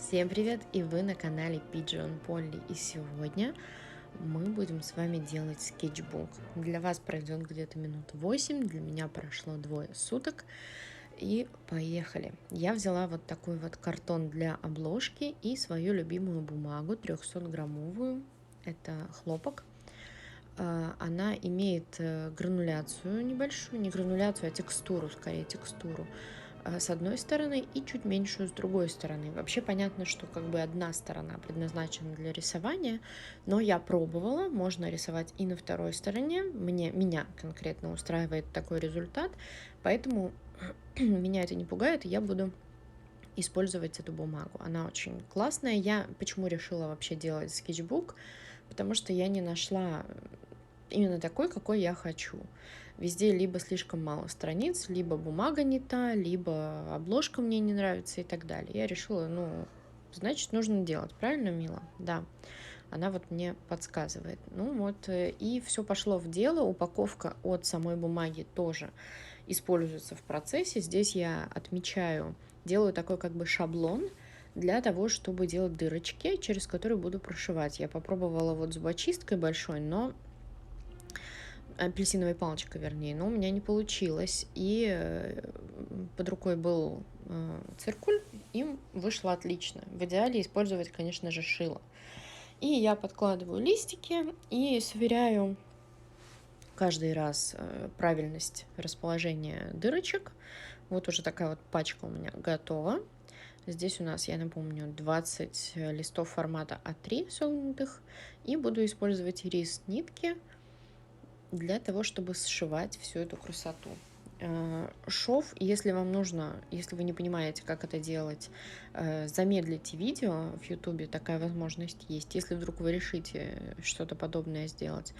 Всем привет! И вы на канале Pigeon Polly. И сегодня мы будем с вами делать скетчбук. Для вас пройдет где-то минут 8, для меня прошло двое суток. И поехали! Я взяла вот такой вот картон для обложки и свою любимую бумагу 300-граммовую. Это хлопок. Она имеет грануляцию небольшую, не грануляцию, а текстуру, скорее текстуру с одной стороны и чуть меньшую с другой стороны. Вообще понятно, что как бы одна сторона предназначена для рисования, но я пробовала, можно рисовать и на второй стороне. Меня конкретно устраивает такой результат, поэтому меня это не пугает, и я буду использовать эту бумагу. Она очень классная. Я почему решила вообще делать скетчбук? Потому что я не нашла именно такой, какой я хочу. Везде либо слишком мало страниц, либо бумага не та, либо обложка мне не нравится и так далее. Я решила, значит, нужно делать. Правильно, Мила? Да. Она вот мне подсказывает. И все пошло в дело. Упаковка от самой бумаги тоже используется в процессе. Здесь я отмечаю, делаю такой как бы шаблон для того, чтобы делать дырочки, через которые буду прошивать. Я попробовала вот зубочисткой большой, но апельсиновой палочкой, вернее, но у меня не получилось. И под рукой был циркуль, им вышло отлично. В идеале использовать, конечно же, шило. И я подкладываю листики и сверяю каждый раз правильность расположения дырочек. Вот уже такая вот пачка у меня готова. Здесь у нас, я напомню, 20 листов формата А3 согнутых. И буду использовать ирис нитки для того, чтобы сшивать всю эту красоту. Шов, если вам нужно, если вы не понимаете, как это делать, замедлите видео. В YouTube такая возможность есть, если вдруг вы решите что-то подобное сделать.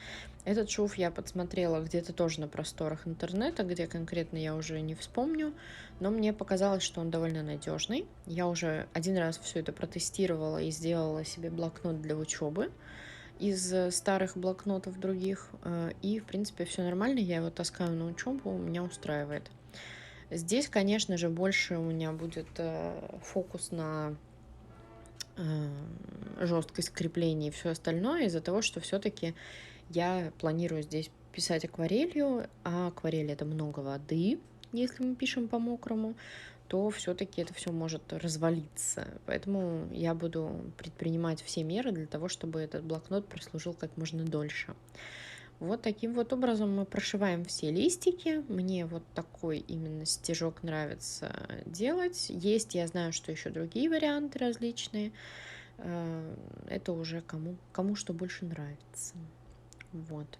Этот шов я подсмотрела где-то тоже на просторах интернета, где конкретно я уже не вспомню, но мне показалось, что он довольно надежный. Я уже один раз все это протестировала и сделала себе блокнот для учебы из старых блокнотов других. И, в принципе, все нормально. Я его таскаю на учебу, меня устраивает. Здесь, конечно же, больше у меня будет фокус на жесткость крепления и все остальное, из-за того, что все-таки я планирую здесь писать акварелью, а акварель это много воды, если мы пишем по мокрому, то все-таки это все может развалиться. Поэтому я буду предпринимать все меры для того, чтобы этот блокнот прослужил как можно дольше. Вот таким вот образом мы прошиваем все листики. Мне вот такой именно стежок нравится делать. Есть, я знаю, что еще другие варианты различные. Это уже кому что больше нравится. Вот.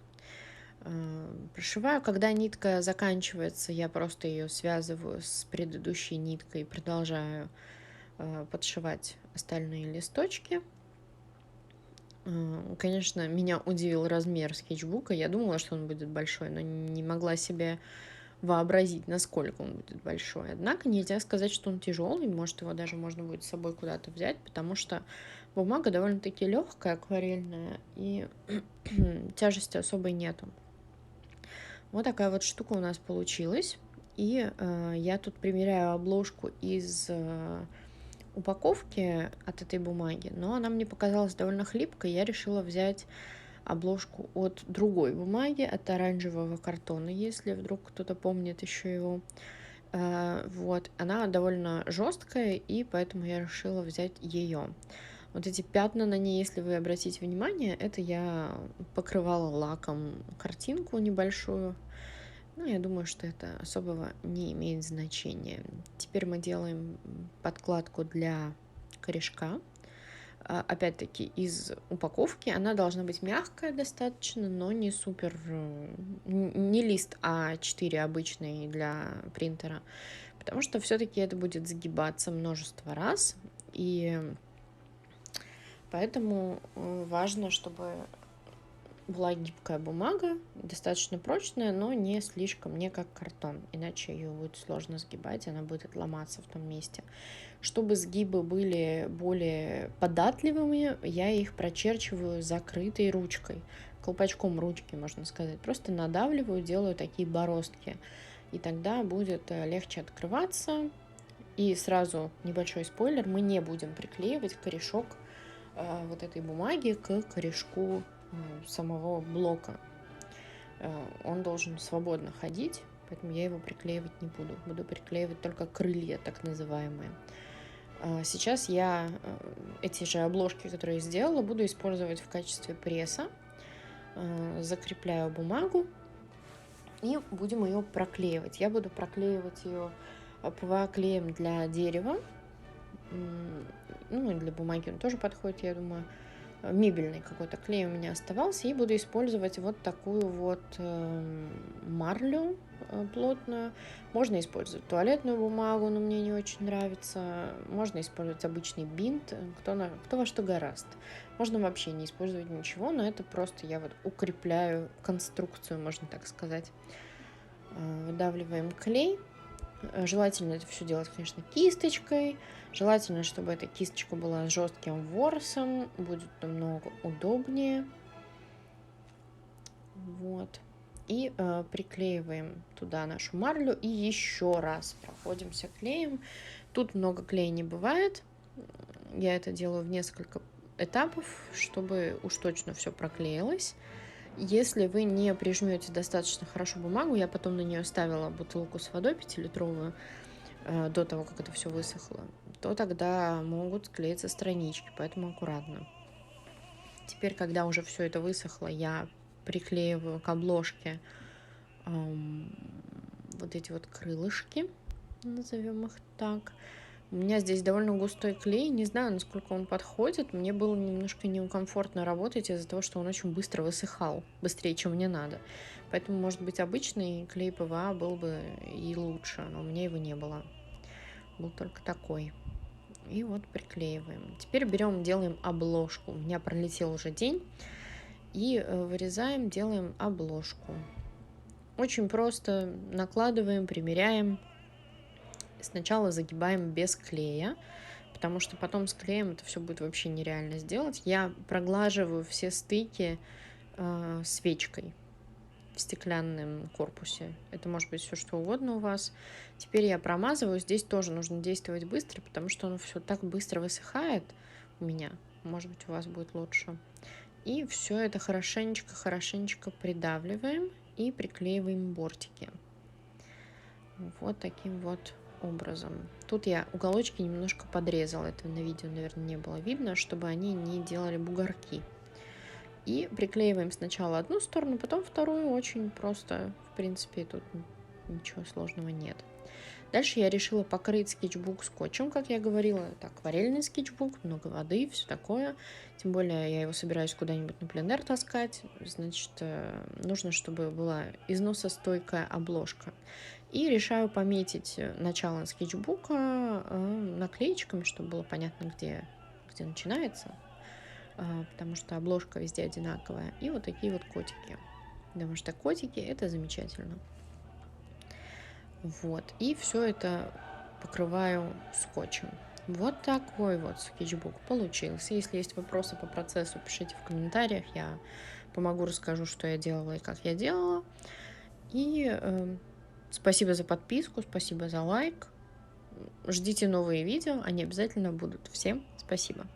Прошиваю, когда нитка заканчивается, я просто ее связываю с предыдущей ниткой и продолжаю подшивать остальные листочки. Конечно, меня удивил размер скетчбука. Я думала, что он будет большой, но не могла себе вообразить, насколько он будет большой. Однако нельзя сказать, что он тяжелый. Может, его даже можно будет с собой куда-то взять, потому что бумага довольно-таки легкая, акварельная, и тяжести особой нету. Вот такая вот штука у нас получилась. И я тут примеряю обложку из упаковки от этой бумаги, но она мне показалась довольно хлипкой. Я решила взять обложку от другой бумаги, от оранжевого картона, если вдруг кто-то помнит еще его. Вот, она довольно жесткая, и поэтому я решила взять ее. Вот эти пятна на ней, если вы обратите внимание, это я покрывала лаком картинку небольшую. Я думаю, что это особого не имеет значения. Теперь мы делаем подкладку для корешка. Опять-таки из упаковки. Она должна быть мягкая достаточно, но не супер, не лист А4 обычный для принтера, потому что все-таки это будет загибаться множество раз, и поэтому важно, чтобы была гибкая бумага, достаточно прочная, но не слишком, не как картон, иначе ее будет сложно сгибать, она будет ломаться в том месте. Чтобы сгибы были более податливыми, я их прочерчиваю закрытой ручкой, колпачком ручки, можно сказать. Просто надавливаю, делаю такие бороздки, и тогда будет легче открываться, И сразу небольшой спойлер, мы не будем приклеивать корешок вот этой бумаги к корешку самого блока. Он должен свободно ходить, поэтому я его приклеивать не буду. Буду приклеивать только крылья, так называемые. Сейчас я эти же обложки, которые я сделала, буду использовать в качестве пресса. Закрепляю бумагу и будем ее проклеивать. Я буду проклеивать ее ПВА-клеем для дерева. Ну и для бумаги он тоже подходит, я думаю. Мебельный какой-то клей у меня оставался, и буду использовать вот такую вот марлю плотную. Можно использовать туалетную бумагу, но мне не очень нравится. Можно использовать обычный бинт, кто во что горазд. Можно вообще не использовать ничего, но это просто я вот укрепляю конструкцию, можно так сказать. Выдавливаем клей. Желательно это все делать, конечно, кисточкой. Желательно, чтобы эта кисточка была с жестким ворсом. Будет намного удобнее. Вот. И приклеиваем туда нашу марлю. И еще раз проходимся клеем. Тут много клея не бывает. Я это делаю в несколько этапов, чтобы уж точно все проклеилось. Если вы не прижмете достаточно хорошо бумагу, я потом на нее ставила бутылку с водой 5-литровую до того, как это все высохло, то тогда могут склеиться странички, поэтому аккуратно. Теперь, когда уже все это высохло, я приклеиваю к обложке вот эти вот крылышки, назовем их так. У меня здесь довольно густой клей, не знаю, насколько он подходит. Мне было немножко некомфортно работать из-за того, что он очень быстро высыхал, быстрее, чем мне надо. Поэтому, может быть, обычный клей ПВА был бы и лучше, но у меня его не было. Был только такой. И вот приклеиваем. Теперь берем, делаем обложку. У меня пролетел уже день. И вырезаем, делаем обложку. Очень просто накладываем, примеряем. Сначала загибаем без клея, потому что потом с клеем это все будет вообще нереально сделать. Я проглаживаю все стыки свечкой в стеклянном корпусе. Это может быть все что угодно у вас. Теперь я промазываю. Здесь тоже нужно действовать быстро, потому что оно все так быстро высыхает у меня. Может быть, у вас будет лучше. И все это хорошенечко придавливаем и приклеиваем бортики. Вот таким вот образом. Тут я уголочки немножко подрезала. Это на видео, наверное, не было видно, чтобы они не делали бугорки. И приклеиваем сначала одну сторону, потом вторую. Очень просто. В принципе, тут ничего сложного нет. Дальше я решила покрыть скетчбук скотчем, как я говорила. Это акварельный скетчбук, много воды, все такое. Тем более я его собираюсь куда-нибудь на пленэр таскать. Значит, нужно, чтобы была износостойкая обложка. И решаю пометить начало скетчбука наклеечками, чтобы было понятно, где начинается. Потому что обложка везде одинаковая. И вот такие вот котики. Потому что котики — это замечательно. Вот. И все это покрываю скотчем. Вот такой вот скетчбук получился. Если есть вопросы по процессу, пишите в комментариях. Я помогу, расскажу, что я делала и как я делала. И спасибо за подписку, спасибо за лайк. Ждите новые видео, они обязательно будут. Всем спасибо.